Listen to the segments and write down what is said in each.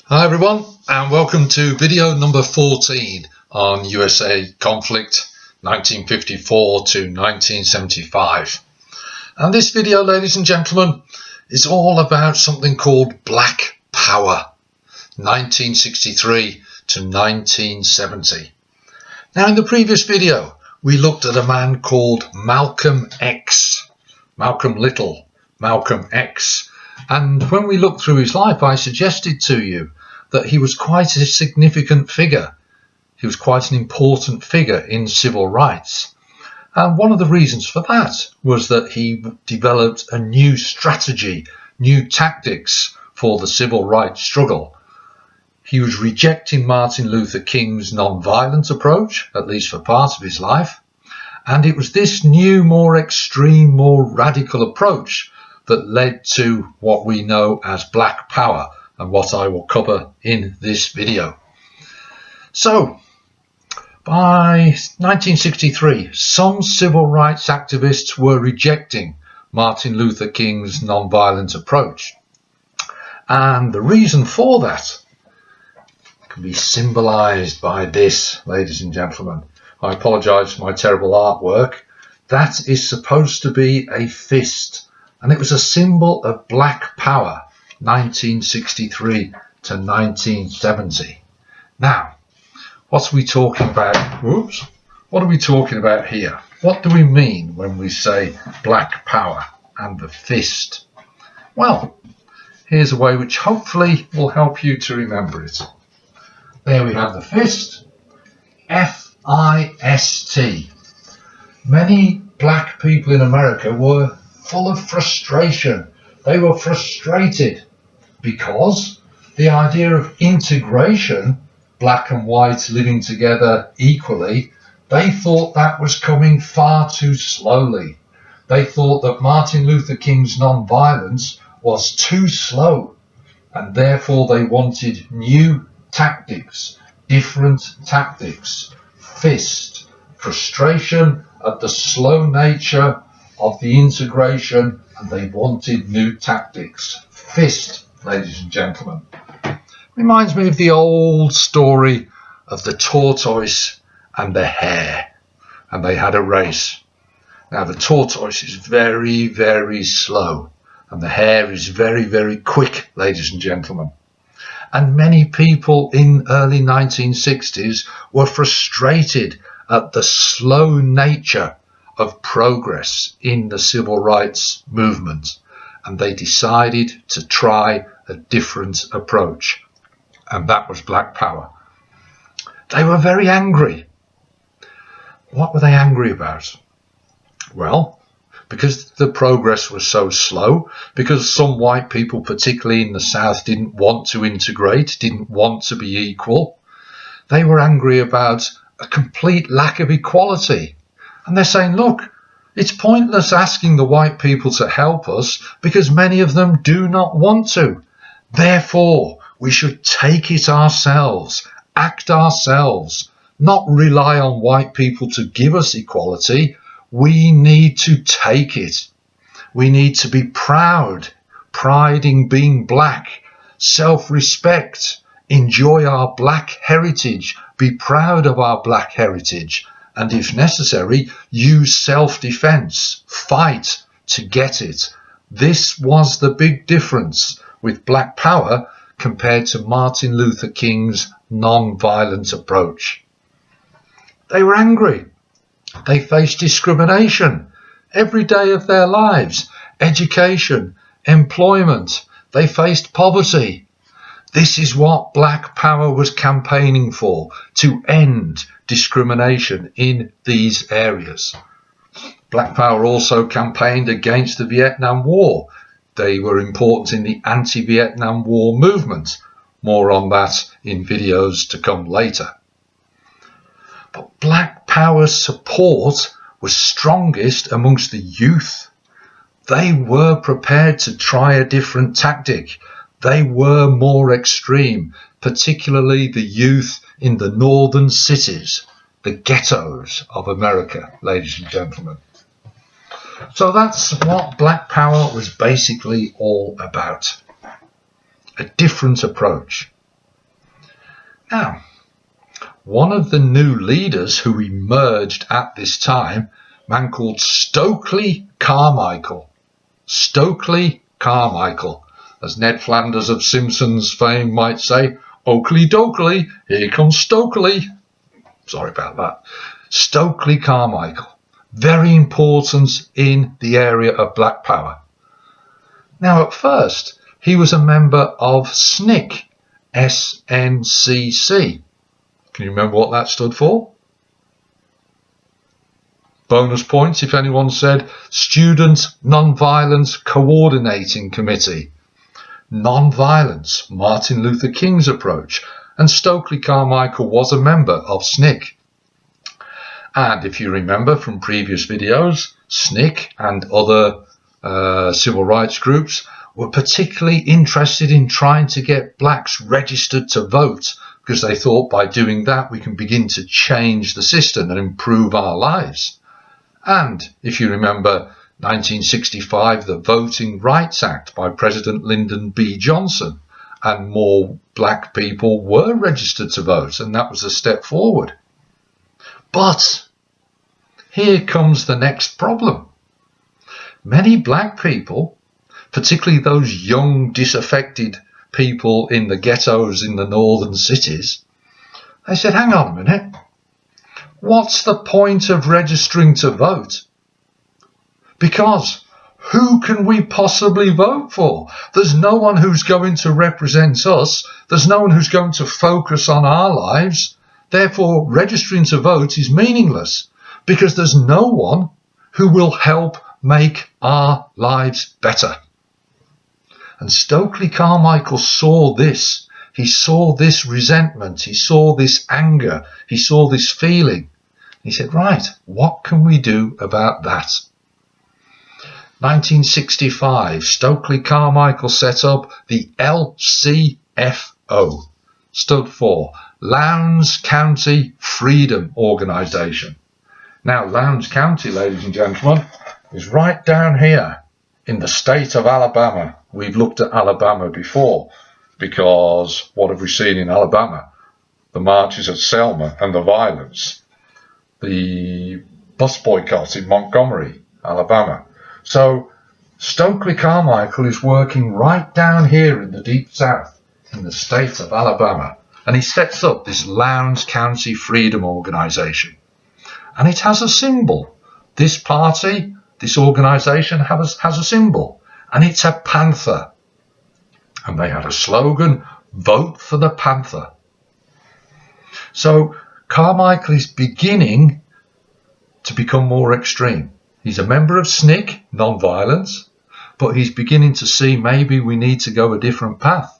Hi everyone, and welcome to video number 14 on USA conflict 1954 to 1975. And this video, ladies and gentlemen, is all about something called Black Power 1963 to 1970. Now, in the previous video we looked at a man called Malcolm X, Malcolm Little, Malcolm X. And when we looked through his life, I suggested to you that he was quite a significant figure. He was quite an important figure in civil rights. And one of the reasons for that was that he developed a new strategy, new tactics for the civil rights struggle. He was rejecting Martin Luther King's non-violent approach, at least for part of his life. And it was this new, more extreme, more radical approach that led to what we know as Black Power, and what I will cover in this video. So, by 1963, some civil rights activists were rejecting Martin Luther King's non-violent approach. And the reason for that can be symbolized by this, ladies and gentlemen. I apologize for my terrible artwork. That is supposed to be a fist. And it was a symbol of Black Power, 1963 to 1970. Now, what are we talking about? What are we talking about here? What do we mean when we say Black Power and the fist? Well, here's a way which hopefully will help you to remember it. There we have the fist, F-I-S-T. Many black people in America were full of frustration. They were frustrated because the idea of integration, black and white living together equally, they thought that was coming far too slowly. They thought that Martin Luther King's non-violence was too slow, and therefore they wanted new tactics, different tactics. Fist, frustration at the slow nature of the integration, and they wanted new tactics. Fist, ladies and gentlemen. Reminds me of the old story of the tortoise and the hare, and they had a race. Now the tortoise is very, very slow, and the hare is very, very quick, ladies and gentlemen. And many people in early 1960s were frustrated at the slow nature of progress in the civil rights movement, and they decided to try a different approach, and that was Black Power. They were very angry. What were they angry about? Well, because the progress was so slow, because some white people, particularly in the South, didn't want to integrate, didn't want to be equal. They were angry about a complete lack of equality. And they're saying, look, it's pointless asking the white people to help us because many of them do not want to. Therefore, we should take it ourselves, act ourselves, not rely on white people to give us equality. We need to take it. We need to be proud, pride in being black, self-respect, enjoy our black heritage, be proud of our black heritage. And if necessary, use self-defense, fight to get it. This was the big difference with Black Power compared to Martin Luther King's non-violent approach. They were angry. They faced discrimination every day of their lives, education, employment. They faced poverty. This is what Black Power was campaigning for, to end discrimination in these areas. Black Power also campaigned against the Vietnam War. They were important in the anti-Vietnam War movement. More on that in videos to come later. But Black Power's support was strongest amongst the youth. They were prepared to try a different tactic. They were more extreme, particularly the youth in the northern cities, the ghettos of America, ladies and gentlemen. So that's what Black Power was basically all about. A different approach. Now, one of the new leaders who emerged at this time, a man called Stokely Carmichael. Stokely Carmichael. As Ned Flanders of Simpsons fame might say, Oakley dokley, here comes Stokely. Sorry about that. Stokely Carmichael. Very important in the area of black power. Now, at first, he was a member of SNCC, SNCC. Can you remember what that stood for? Bonus points if anyone said Student Nonviolence Coordinating Committee. Non-violence, Martin Luther King's approach, and Stokely Carmichael was a member of SNCC. And if you remember from previous videos, SNCC and other civil rights groups were particularly interested in trying to get blacks registered to vote, because they thought by doing that we can begin to change the system and improve our lives. And if you remember 1965, the Voting Rights Act by President Lyndon B. Johnson, and more black people were registered to vote, and that was a step forward. But here comes the next problem. Many black people, particularly those young, disaffected people in the ghettos in the northern cities, they said, hang on a minute, what's the point of registering to vote? Because who can we possibly vote for? There's no one who's going to represent us. There's no one who's going to focus on our lives. Therefore, registering to vote is meaningless, because there's no one who will help make our lives better. And Stokely Carmichael saw this. He saw this resentment. He saw this anger. He saw this feeling. He said, right, what can we do about that? 1965, Stokely Carmichael set up the LCFO, stood for Lowndes County Freedom Organisation. Now, Lowndes County, ladies and gentlemen, is right down here in the state of Alabama. We've looked at Alabama before, because what have we seen in Alabama? The marches at Selma and the violence. The bus boycott in Montgomery, Alabama. So Stokely Carmichael is working right down here in the deep south, in the state of Alabama. And he sets up this Lowndes County Freedom Organisation. And it has a symbol. This party, this organisation has a symbol. And it's a panther. And they had a slogan, vote for the panther. So Carmichael is beginning to become more extreme. He's a member of SNCC, non-violence, but he's beginning to see maybe we need to go a different path.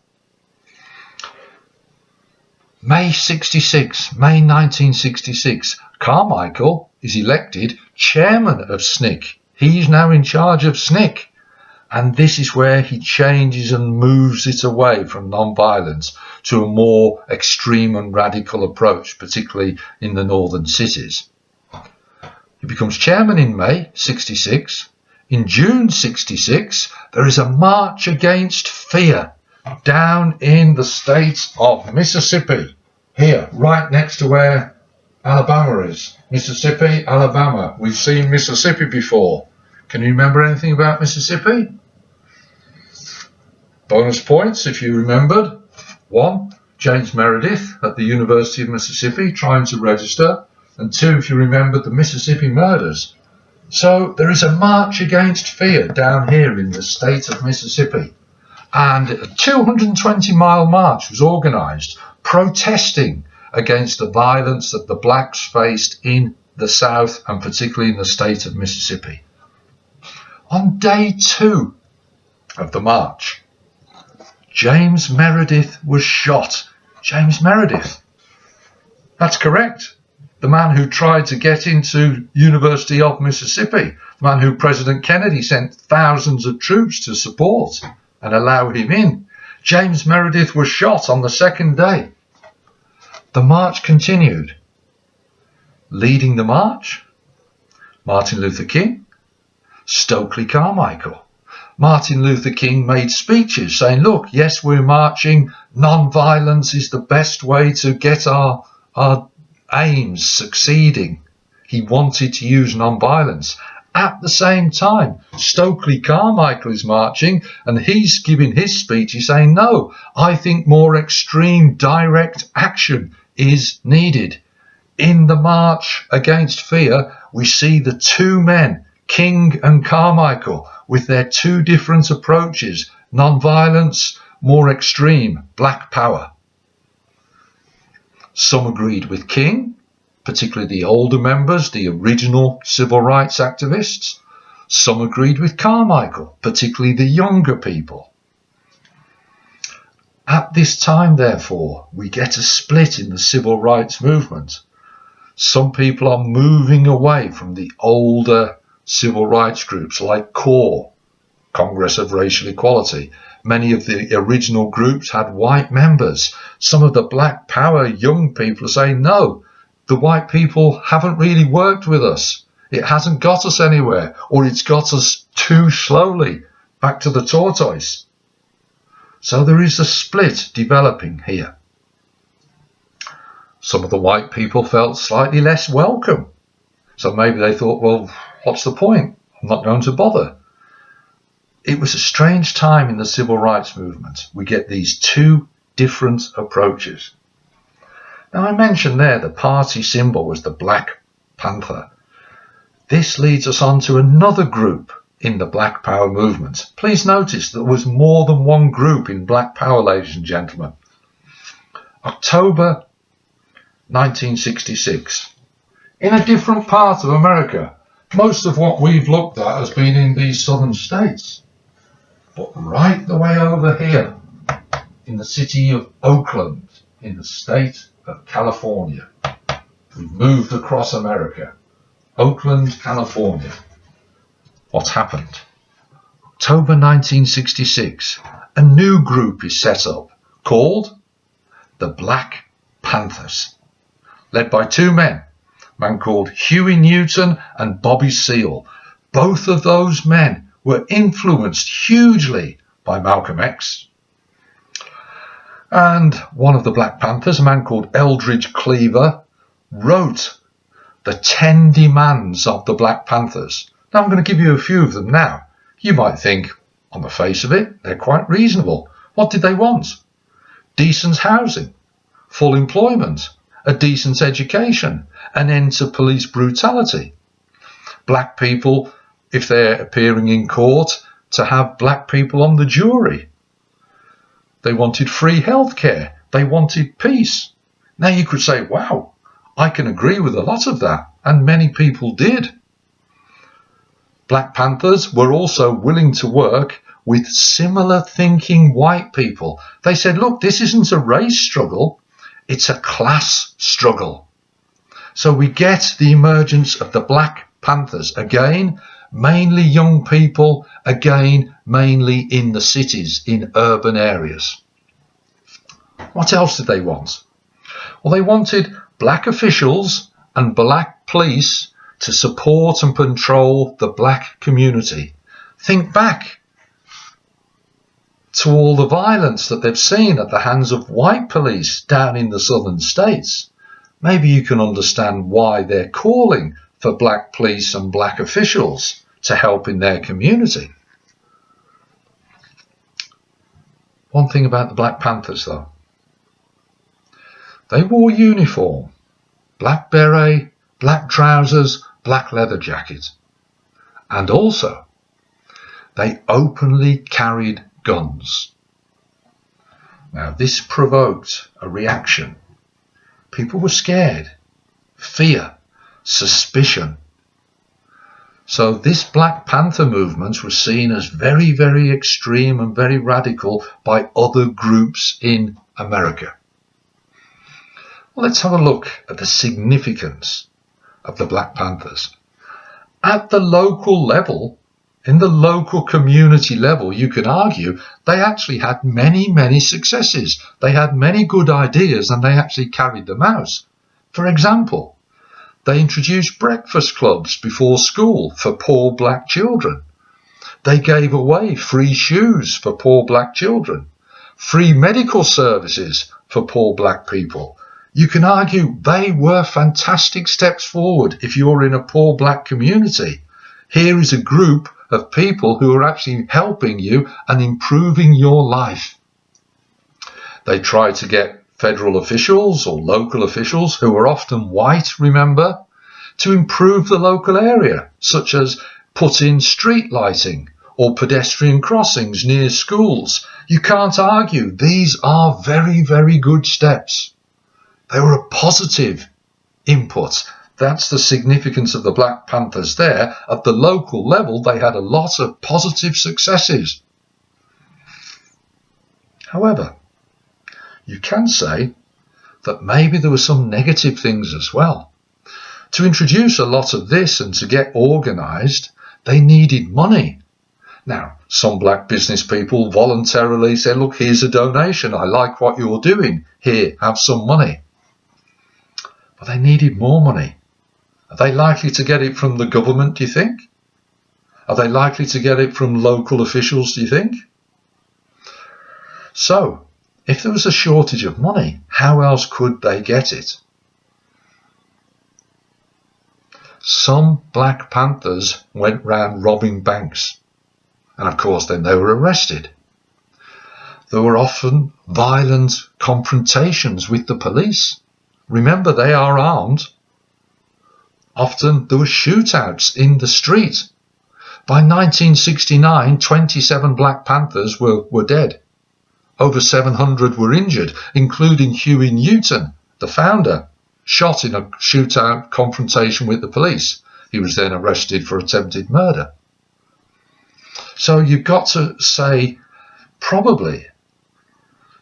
May 1966, Carmichael is elected chairman of SNCC. He's now in charge of SNCC. And this is where he changes and moves it away from non-violence to a more extreme and radical approach, particularly in the northern cities. He becomes chairman in May 66. In June 66, there is a march against fear down in the state of Mississippi. Here, right next to where Alabama is. Mississippi, Alabama. We've seen Mississippi before. Can you remember anything about Mississippi? Bonus points if you remembered. 1, James Meredith at the University of Mississippi trying to register. And 2, if you remembered the Mississippi murders. So there is a march against fear down here in the state of Mississippi. And a 220-mile march was organised protesting against the violence that the blacks faced in the South and particularly in the state of Mississippi. On day 2 of the march, James Meredith was shot. James Meredith. That's correct. The man who tried to get into University of Mississippi. The man who President Kennedy sent thousands of troops to support and allow him in. James Meredith was shot on the second day. The march continued. Leading the march, Martin Luther King, Stokely Carmichael. Martin Luther King made speeches saying, look, yes, we're marching. Non-violence is the best way to get our aims succeeding. He wanted to use non-violence. At the same time, Stokely Carmichael is marching and he's giving his speech. He's saying, no, I think more extreme direct action is needed. In the march against fear, we see the two men, King and Carmichael, with their two different approaches, non-violence, more extreme, black power. Some agreed with King, particularly the older members, the original civil rights activists. Some agreed with Carmichael, particularly the younger people. At this time, therefore, we get a split in the civil rights movement. Some people are moving away from the older civil rights groups like CORE, Congress of Racial Equality. Many of the original groups had white members. Some of the Black Power young people are saying, no, the white people haven't really worked with us. It hasn't got us anywhere, or it's got us too slowly back to the tortoise. So there is a split developing here. Some of the white people felt slightly less welcome. So maybe they thought, well, what's the point? I'm not going to bother. It was a strange time in the civil rights movement. We get these two different approaches. Now, I mentioned there the party symbol was the Black Panther. This leads us on to another group in the Black Power movement. Please notice there was more than one group in Black Power, ladies and gentlemen. October 1966. In a different part of America. Most of what we've looked at has been in these southern states. But right the way over here, in the city of Oakland, in the state of California. We've moved across America. Oakland, California. What happened? October 1966, a new group is set up called the Black Panthers, led by two men, a man called Huey Newton and Bobby Seale. Both of those men were influenced hugely by Malcolm X. And one of the Black Panthers, a man called Eldridge Cleaver, wrote the 10 demands of the Black Panthers. Now I'm going to give you a few of them now. You might think, on the face of it, they're quite reasonable. What did they want? Decent housing, full employment, a decent education, an end to police brutality. Black people, if they're appearing in court, to have black people on the jury. They wanted free healthcare. They wanted peace. Now you could say, wow, I can agree with a lot of that, and many people did. Black Panthers were also willing to work with similar thinking white people. They said, look, this isn't a race struggle, it's a class struggle. So we get the emergence of the Black Panthers, again, mainly young people, again, mainly in the cities, in urban areas. What else did they want? Well, they wanted black officials and black police to support and control the black community. Think back to all the violence that they've seen at the hands of white police down in the southern states. Maybe you can understand why they're calling for black police and black officials to help in their community. One thing about the Black Panthers, though. They wore uniform, black beret, black trousers, black leather jacket. And also, they openly carried guns. Now, this provoked a reaction. People were scared, fear, suspicion. So this Black Panther movement was seen as very, very extreme and very radical by other groups in America. Well, let's have a look at the significance of the Black Panthers. At the local level, in the local community level, you can argue they actually had many, many successes. They had many good ideas and they actually carried them out. For example, they introduced breakfast clubs before school for poor black children. They gave away free shoes for poor black children, free medical services for poor black people. You can argue they were fantastic steps forward if you're in a poor black community. Here is a group of people who are actually helping you and improving your life. They tried to get federal officials or local officials, who were often white, remember, to improve the local area, such as put in street lighting or pedestrian crossings near schools. You can't argue. These are very, very good steps. They were a positive input. That's the significance of the Black Panthers there. At the local level, they had a lot of positive successes. However, you can say that maybe there were some negative things as well. To introduce a lot of this and to get organised, they needed money. Now, some black business people voluntarily say, look, here's a donation. I like what you're doing. Here, have some money. But they needed more money. Are they likely to get it from the government, do you think? Are they likely to get it from local officials, do you think? So, if there was a shortage of money, how else could they get it? Some Black Panthers went round robbing banks. And of course, then they were arrested. There were often violent confrontations with the police. Remember, they are armed. Often there were shootouts in the street. By 1969, 27 Black Panthers were dead. Over 700 were injured, including Huey Newton, the founder, shot in a shootout confrontation with the police. He was then arrested for attempted murder. So you've got to say, probably,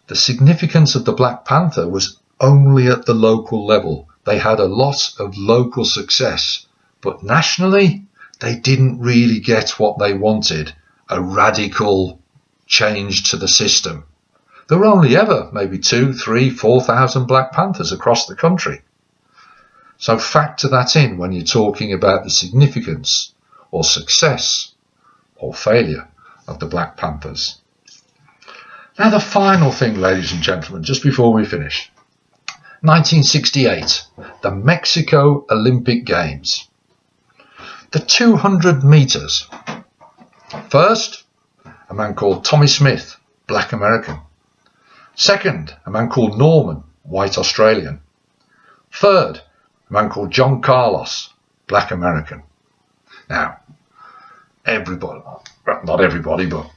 the significance of the Black Panther was only at the local level. They had a lot of local success, but nationally, they didn't really get what they wanted, a radical change to the system. There were only ever maybe 2,000, 3,000, 4,000 Black Panthers across the country. So factor that in when you're talking about the significance or success or failure of the Black Panthers. Now the final thing, ladies and gentlemen, just before we finish. 1968, the Mexico Olympic Games. The 200 metres. First, a man called Tommy Smith, Black American. Second, a man called Norman, white Australian. Third, a man called John Carlos, Black American. Now, everybody, not everybody, but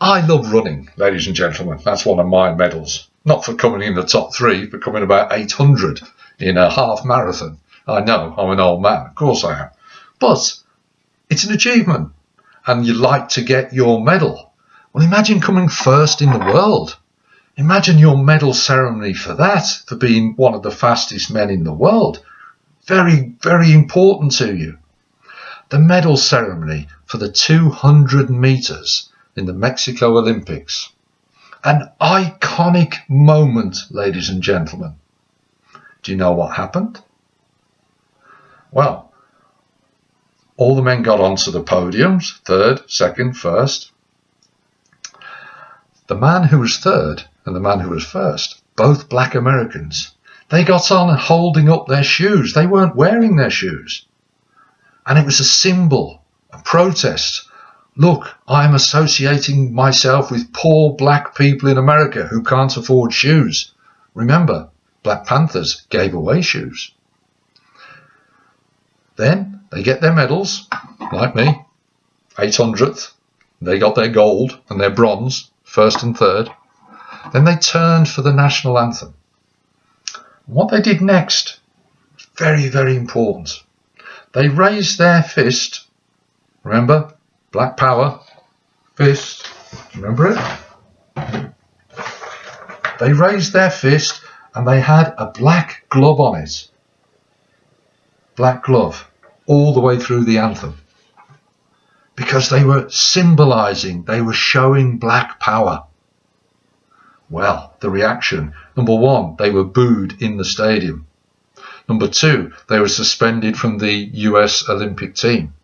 I love running, ladies and gentlemen. That's one of my medals. Not for coming in the top 3, but coming about 800 in a half marathon. I know, I'm an old man, of course I am. But it's an achievement, and you like to get your medal. Well, imagine coming first in the world. Imagine your medal ceremony for that, for being one of the fastest men in the world. Very, very important to you. The medal ceremony for the 200 metres in the Mexico Olympics. An iconic moment, ladies and gentlemen. Do you know what happened? Well, all the men got onto the podiums, third, second, first. The man who was third and the man who was first, both Black Americans, they got on holding up their shoes. They weren't wearing their shoes. And it was a symbol, a protest. Look, I'm associating myself with poor black people in America who can't afford shoes. Remember, Black Panthers gave away shoes. Then they get their medals, like me, 800th. They got their gold and their bronze, first and third. Then they turned for the national anthem. What they did next, very, very important. They raised their fist, remember, Black Power, fist, remember it? They raised their fist and they had a black glove on it. Black glove, all the way through the anthem. Because they were symbolising, they were showing black power. Well, the reaction. Number one, they were booed in the stadium. Number two, they were suspended from the US Olympic team.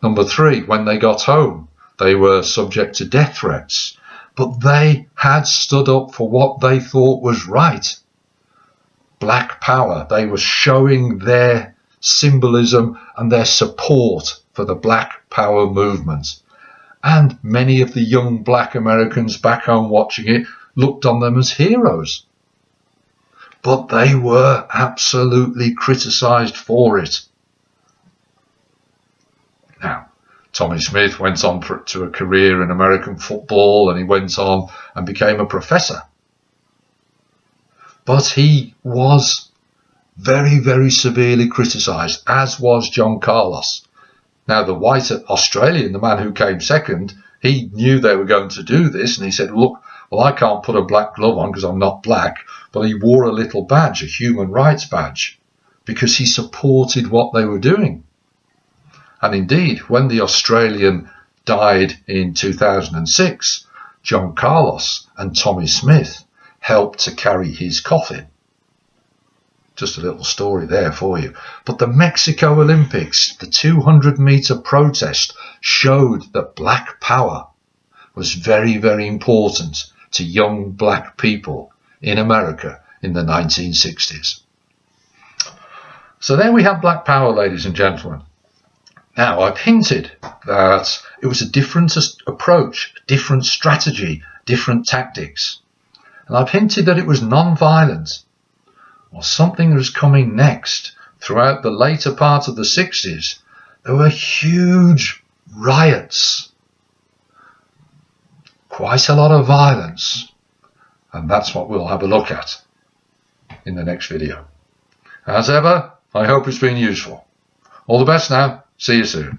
Number 3, when they got home, they were subject to death threats, but they had stood up for what they thought was right. Black power. They were showing their symbolism and their support for the Black Power movement. And many of the young black Americans back home watching it looked on them as heroes. But they were absolutely criticised for it. Now, Tommy Smith went on to a career in American football, and he went on and became a professor. But he was very, very severely criticised, as was John Carlos. Now, the white Australian, the man who came second, he knew they were going to do this, and he said, look, well, I can't put a black glove on because I'm not black, but he wore a little badge, a human rights badge, because he supported what they were doing. And indeed, when the Australian died in 2006, John Carlos and Tommy Smith helped to carry his coffin. Just a little story there for you. But the Mexico Olympics, the 200-meter protest, showed that black power was very, very important to young black people in America in the 1960s. So there we have black power, ladies and gentlemen. Now, I've hinted that it was a different approach, a different strategy, different tactics. And I've hinted that it was non-violent. Well, something was coming next. Throughout the later part of the 60s, there were huge riots. Quite a lot of violence. And that's what we'll have a look at in the next video. As ever, I hope it's been useful. All the best now. See you soon.